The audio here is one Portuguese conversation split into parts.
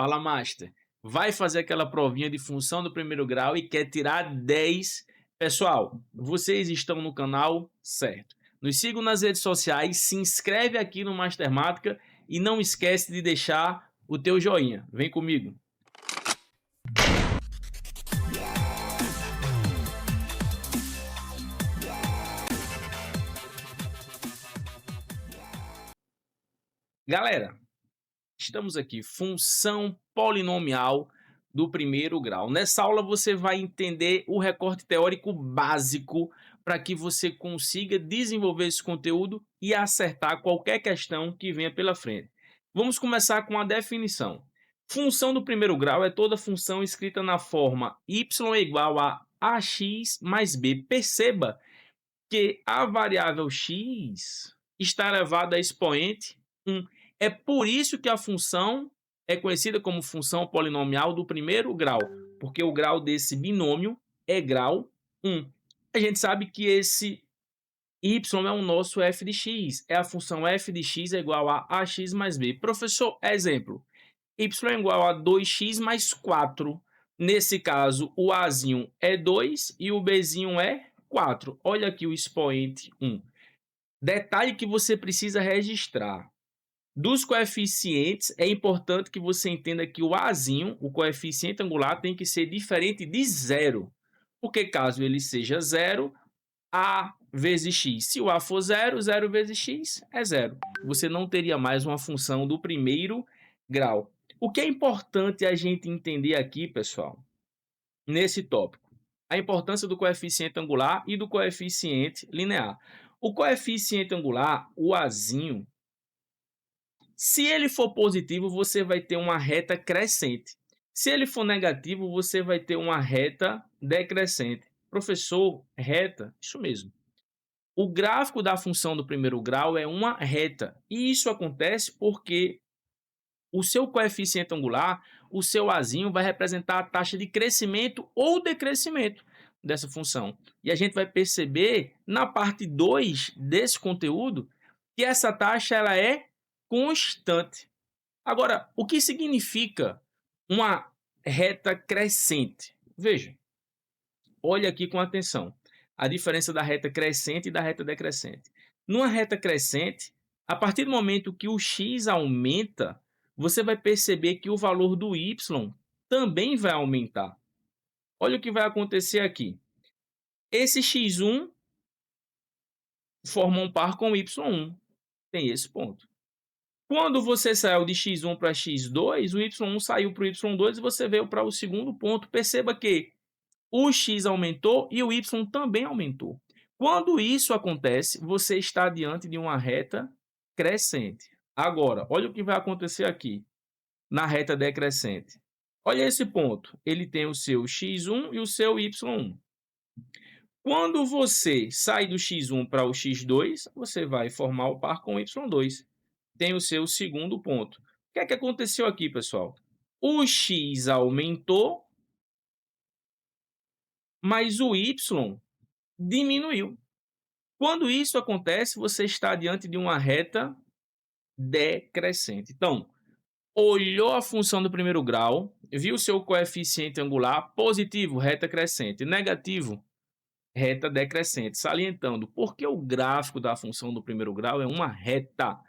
Fala, Master. Vai fazer aquela provinha de função do primeiro grau e quer tirar 10? Pessoal, vocês estão no canal certo. Nos sigam nas redes sociais, se inscreve aqui no Mastermática e não esquece de deixar o teu joinha. Vem comigo. Galera, estamos aqui, função polinomial do primeiro grau. Nessa aula você vai entender o recorte teórico básico para que você consiga desenvolver esse conteúdo e acertar qualquer questão que venha pela frente. Vamos começar com a definição. Função do primeiro grau é toda função escrita na forma y é igual a ax mais b. Perceba que a variável x está elevada a expoente 1. É por isso que a função é conhecida como função polinomial do primeiro grau, porque o grau desse binômio é grau 1. A gente sabe que esse y é o nosso f de x, é a função f de x é igual a ax mais b. Professor, exemplo, y é igual a 2x mais 4. Nesse caso, o azinho é 2 e o bzinho é 4. Olha aqui o expoente 1. Detalhe que você precisa registrar. Dos coeficientes, é importante que você entenda que o azinho, o coeficiente angular, tem que ser diferente de zero. Porque caso ele seja zero, a vezes x. Se o a for zero, zero vezes x é zero. Você não teria mais uma função do primeiro grau. O que é importante a gente entender aqui, pessoal, nesse tópico? A importância do coeficiente angular e do coeficiente linear. O coeficiente angular, o azinho, se ele for positivo, você vai ter uma reta crescente. Se ele for negativo, você vai ter uma reta decrescente. Professor, reta? Isso mesmo. O gráfico da função do primeiro grau é uma reta. E isso acontece porque o seu coeficiente angular, o seu azinho, vai representar a taxa de crescimento ou decrescimento dessa função. E a gente vai perceber na parte 2 desse conteúdo que essa taxa ela é constante. Agora, o que significa uma reta crescente? Veja, olha aqui com atenção a diferença da reta crescente e da reta decrescente. Numa reta crescente, a partir do momento que o x aumenta, você vai perceber que o valor do y também vai aumentar. Olha o que vai acontecer aqui. Esse x1 forma um par com y1. Tem esse ponto. Quando você saiu de x1 para x2, o y1 saiu para o y2 e você veio para o segundo ponto. Perceba que o x aumentou e o y também aumentou. Quando isso acontece, você está diante de uma reta crescente. Agora, olha o que vai acontecer aqui, na reta decrescente. Olha esse ponto, ele tem o seu x1 e o seu y1. Quando você sai do x1 para o x2, você vai formar o par com o y2. Tem o seu segundo ponto. O que é que aconteceu aqui, pessoal? O x aumentou, mas o y diminuiu. Quando isso acontece, você está diante de uma reta decrescente. Então, olhou a função do primeiro grau, viu seu coeficiente angular positivo, reta crescente, negativo, reta decrescente, salientando, porque o gráfico da função do primeiro grau é uma reta,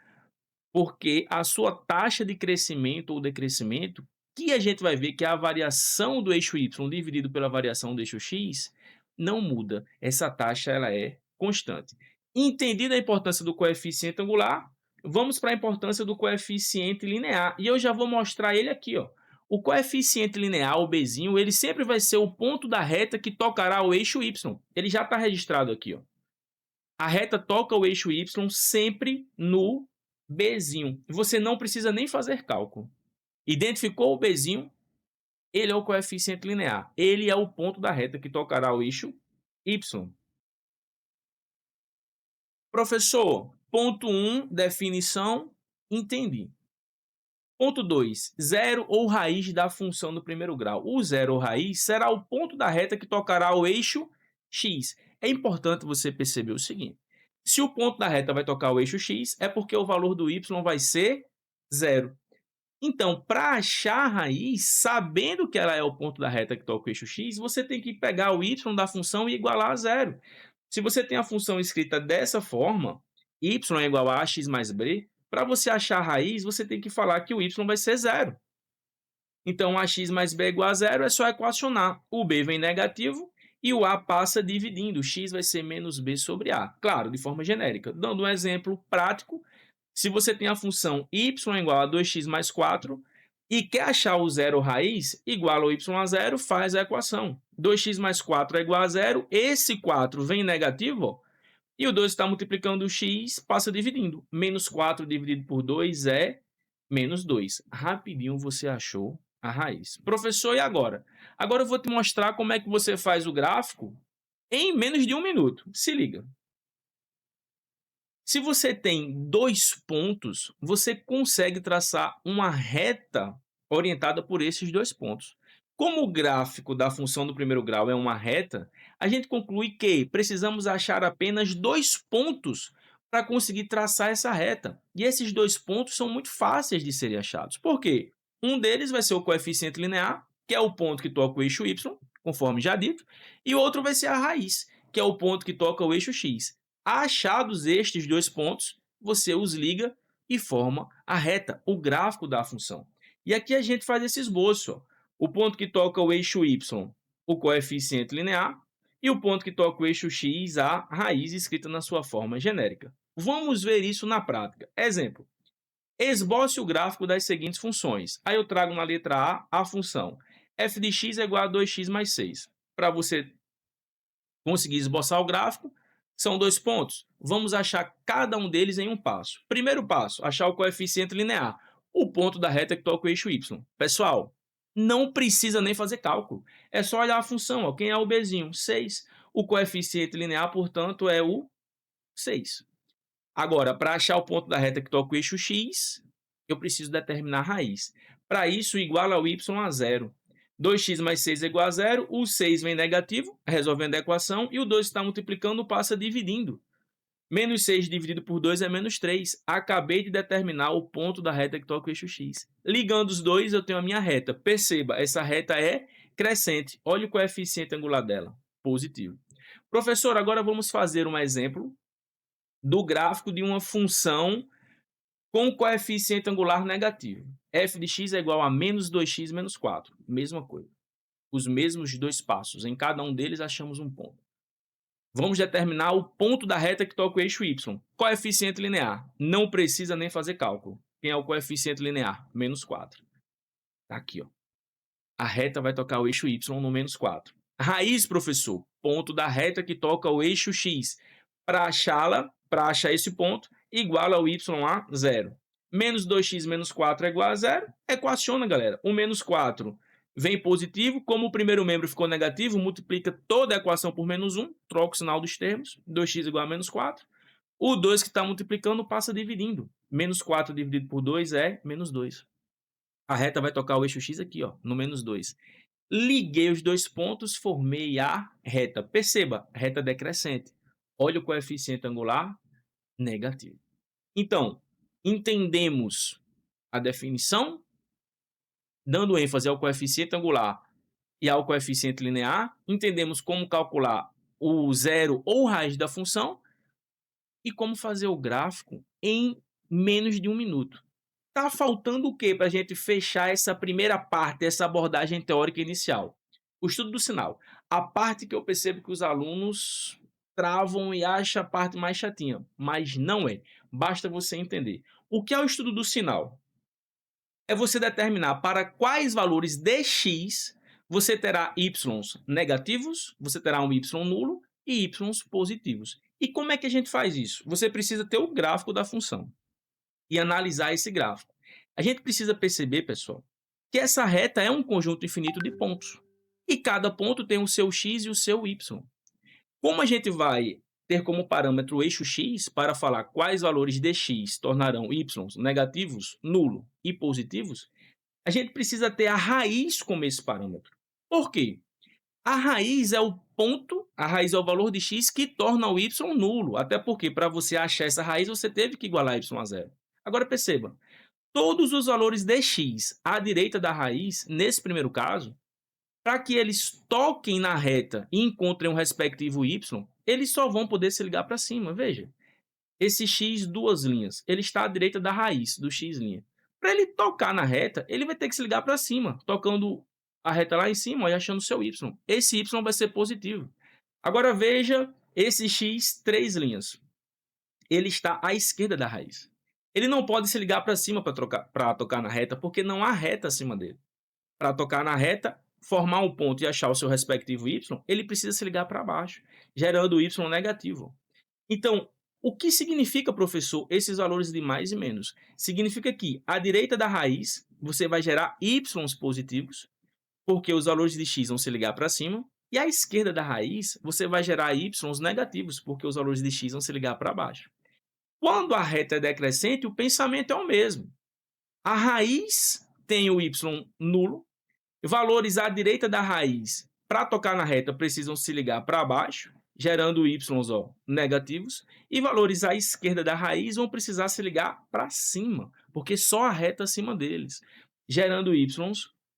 porque a sua taxa de crescimento ou decrescimento, que a gente vai ver que é a variação do eixo y dividido pela variação do eixo x, não muda. Essa taxa ela é constante. Entendida a importância do coeficiente angular, vamos para a importância do coeficiente linear. E eu já vou mostrar ele aqui, ó. O coeficiente linear, o bzinho, ele sempre vai ser o ponto da reta que tocará o eixo y. Ele já está registrado aqui, ó. A reta toca o eixo y sempre no bzinho. Você não precisa nem fazer cálculo. Identificou o bzinho, ele é o coeficiente linear. Ele é o ponto da reta que tocará o eixo y. Professor, ponto 1, definição, entendi. Ponto 2, zero ou raiz da função do primeiro grau. O zero ou raiz será o ponto da reta que tocará o eixo x. É importante você perceber o seguinte. Se o ponto da reta vai tocar o eixo x, é porque o valor do y vai ser zero. Então, para achar a raiz, sabendo que ela é o ponto da reta que toca o eixo x, você tem que pegar o y da função e igualar a zero. Se você tem a função escrita dessa forma, y é igual a ax mais b, para você achar a raiz, você tem que falar que o y vai ser zero. Então, ax mais b é igual a zero, é só equacionar. O b vem negativo e o a passa dividindo. O x vai ser menos b sobre a. Claro, de forma genérica. Dando um exemplo prático, se você tem a função y igual a 2x mais 4 e quer achar o zero raiz, igual ao y a zero, faz a equação. 2x mais 4 é igual a zero, esse 4 vem negativo, ó, e o 2 está multiplicando o x, passa dividindo. Menos 4 dividido por 2 é menos 2. Rapidinho você achou a raiz. Professor, e agora? Agora eu vou te mostrar como é que você faz o gráfico em menos de 1 minuto. Se liga. Se você tem 2 pontos, você consegue traçar uma reta orientada por esses 2 pontos. Como o gráfico da função do primeiro grau é uma reta, a gente conclui que precisamos achar apenas 2 pontos para conseguir traçar essa reta. E esses 2 pontos são muito fáceis de serem achados. Por quê? Um deles vai ser o coeficiente linear, que é o ponto que toca o eixo y, conforme já dito, e o outro vai ser a raiz, que é o ponto que toca o eixo x. Achados estes 2 pontos, você os liga e forma a reta, o gráfico da função. E aqui a gente faz esse esboço. Ó. O ponto que toca o eixo y, o coeficiente linear, e o ponto que toca o eixo x, a raiz escrita na sua forma genérica. Vamos ver isso na prática. Exemplo. Esboce o gráfico das seguintes funções. Aí eu trago na letra A função f de x é igual a 2x mais 6. Para você conseguir esboçar o gráfico, são 2 pontos. Vamos achar cada um deles em um passo. Primeiro passo, achar o coeficiente linear, o ponto da reta que toca o eixo y. Pessoal, não precisa nem fazer cálculo. É só olhar a função. Ó. Quem é o bzinho? 6. O coeficiente linear, portanto, é o 6. Agora, para achar o ponto da reta que toca o eixo x, eu preciso determinar a raiz. Para isso, iguala ao y a zero. 2x mais 6 é igual a zero, o 6 vem negativo, resolvendo a equação, e o 2 está multiplicando, passa dividindo. Menos 6 dividido por 2 é menos 3. Acabei de determinar o ponto da reta que toca o eixo x. Ligando os dois, eu tenho a minha reta. Perceba, essa reta é crescente. Olha o coeficiente angular dela, positivo. Professor, agora vamos fazer um exemplo do gráfico de uma função com coeficiente angular negativo. F de x é igual a menos 2x menos 4. Mesma coisa. Os mesmos 2 passos. Em cada um deles achamos um ponto. Vamos determinar o ponto da reta que toca o eixo y. Coeficiente linear. Não precisa nem fazer cálculo. Quem é o coeficiente linear? Menos 4. Tá aqui, ó. A reta vai tocar o eixo y no menos 4. Raiz, professor. Ponto da reta que toca o eixo x. Para achá-la, para achar esse ponto, igual ao y a zero. Menos 2x menos 4 é igual a zero. Equaciona, galera. O menos 4 vem positivo. Como o primeiro membro ficou negativo, multiplica toda a equação por menos 1. Troca o sinal dos termos. 2x igual a menos 4. O 2 que está multiplicando passa dividindo. Menos 4 dividido por 2 é menos 2. A reta vai tocar o eixo x aqui, ó, no menos 2. Liguei os 2 pontos, formei a reta. Perceba, reta decrescente. Olha o coeficiente angular negativo. Então, entendemos a definição, dando ênfase ao coeficiente angular e ao coeficiente linear, entendemos como calcular o zero ou raiz da função e como fazer o gráfico em menos de 1 minuto. Tá faltando o que para a gente fechar essa primeira parte, essa abordagem teórica inicial? O estudo do sinal. A parte que eu percebo que os alunos travam e acham a parte mais chatinha, mas não é. Basta você entender. O que é o estudo do sinal? É você determinar para quais valores de x você terá y negativos, você terá um y nulo e y positivos. E como é que a gente faz isso? Você precisa ter o gráfico da função e analisar esse gráfico. A gente precisa perceber, pessoal, que essa reta é um conjunto infinito de pontos. E cada ponto tem o seu x e o seu y. Como a gente vai ter como parâmetro o eixo x para falar quais valores de x tornarão y negativos, nulo e positivos, a gente precisa ter a raiz como esse parâmetro. Por quê? A raiz é o ponto, a raiz é o valor de x que torna o y nulo. Até porque, para você achar essa raiz, você teve que igualar y a zero. Agora perceba, todos os valores de x à direita da raiz, nesse primeiro caso, para que eles toquem na reta e encontrem o respectivo y, eles só vão poder se ligar para cima. Veja, esse x, duas linhas, ele está à direita da raiz do x'. Para ele tocar na reta, ele vai ter que se ligar para cima, tocando a reta lá em cima e achando o seu y. Esse y vai ser positivo. Agora veja esse x, três linhas. Ele está à esquerda da raiz. Ele não pode se ligar para cima para tocar na reta, porque não há reta acima dele. Para tocar na reta, formar um ponto e achar o seu respectivo y, ele precisa se ligar para baixo, gerando o y negativo. Então, o que significa, professor, esses valores de mais e menos? Significa que à direita da raiz, você vai gerar y's positivos, porque os valores de x vão se ligar para cima, e à esquerda da raiz, você vai gerar y's negativos, porque os valores de x vão se ligar para baixo. Quando a reta é decrescente, o pensamento é o mesmo. A raiz tem o y nulo, valores à direita da raiz, para tocar na reta, precisam se ligar para baixo, gerando y's negativos, e valores à esquerda da raiz vão precisar se ligar para cima, porque só a reta acima deles, gerando y's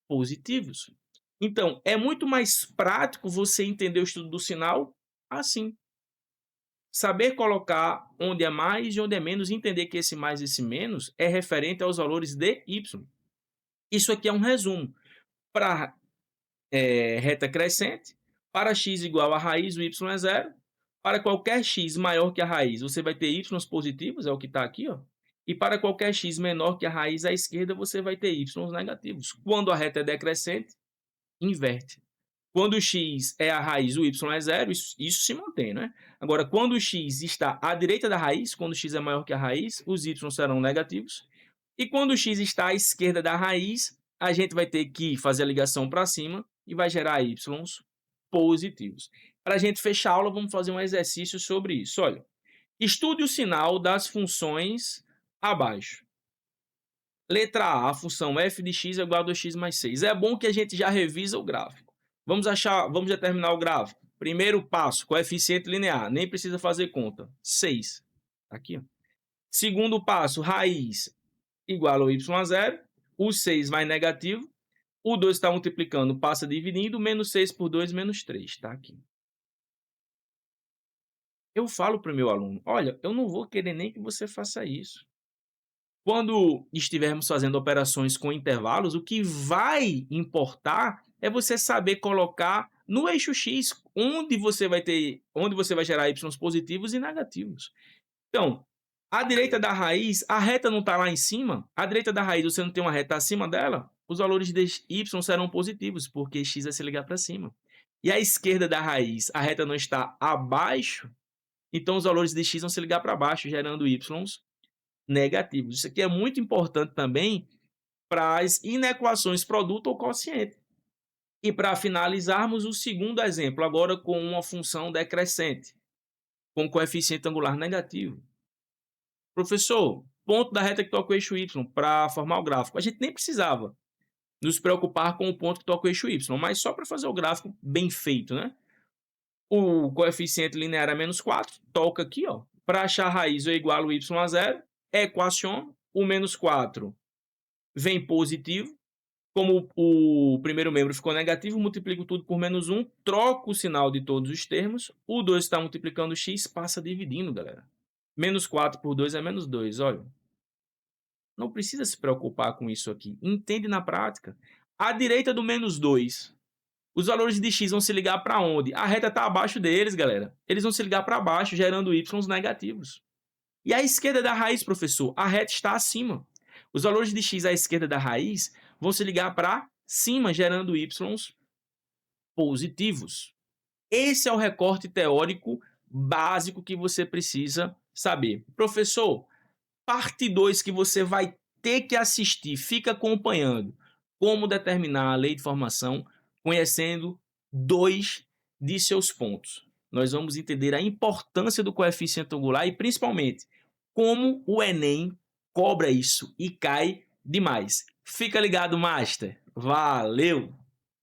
positivos. Então, é muito mais prático você entender o estudo do sinal assim. Saber colocar onde é mais e onde é menos, entender que esse mais e esse menos é referente aos valores de y. Isso aqui é um resumo. Para reta crescente, para x igual a raiz, o y é zero. Para qualquer x maior que a raiz, você vai ter y's positivos, é o que está aqui, ó. E para qualquer x menor que a raiz à esquerda, você vai ter y's negativos. Quando a reta é decrescente, inverte. Quando o x é a raiz, o y é zero, isso se mantém, né? Agora, quando o x está à direita da raiz, quando o x é maior que a raiz, os y serão negativos. E quando o x está à esquerda da raiz, a gente vai ter que fazer a ligação para cima e vai gerar y's positivos. Para a gente fechar a aula, vamos fazer um exercício sobre isso. Olha, estude o sinal das funções abaixo. Letra A, a função f de x é igual a 2x mais 6. É bom que a gente já revisa o gráfico. Vamos determinar o gráfico. Primeiro passo, coeficiente linear. Nem precisa fazer conta. 6. Aqui, ó. Segundo passo, raiz igual ao y a zero. O 6 vai negativo. O 2 está multiplicando, passa dividindo. Menos 6 por 2, menos 3. Está aqui. Eu falo para o meu aluno, olha, eu não vou querer nem que você faça isso. Quando estivermos fazendo operações com intervalos, o que vai importar é você saber colocar no eixo x onde você vai gerar y positivos e negativos. Então, à direita da raiz, a reta não está lá em cima. À direita da raiz, você não tem uma reta acima dela. Os valores de y serão positivos, porque x vai se ligar para cima. E à esquerda da raiz, a reta não está abaixo, então os valores de x vão se ligar para baixo, gerando y negativos. Isso aqui é muito importante também para as inequações produto ou quociente. E para finalizarmos o segundo exemplo, agora com uma função decrescente, com coeficiente angular negativo. Professor, ponto da reta que toca o eixo y para formar o gráfico. A gente nem precisava nos preocupar com o ponto que toca o eixo y, mas só para fazer o gráfico bem feito, né? O coeficiente linear é menos 4, toca aqui, ó. Para achar a raiz, eu igualo y a zero, equaciono, o menos 4 vem positivo. Como o primeiro membro ficou negativo, multiplico tudo por menos 1, troco o sinal de todos os termos. O 2 está multiplicando x, passa dividindo, galera. Menos 4 por 2 é menos 2, olha. Não precisa se preocupar com isso aqui. Entende na prática. À direita do menos 2, os valores de x vão se ligar para onde? A reta está abaixo deles, galera. Eles vão se ligar para baixo, gerando y's negativos. E à esquerda da raiz, professor, a reta está acima. Os valores de x à esquerda da raiz vão se ligar para cima, gerando y's positivos. Esse é o recorte teórico básico que você precisa saber. Professor, parte 2 que você vai ter que assistir, fica acompanhando como determinar a lei de formação, conhecendo 2 de seus pontos. Nós vamos entender a importância do coeficiente angular e, principalmente, como o Enem cobra isso e cai demais. Fica ligado, Master. Valeu!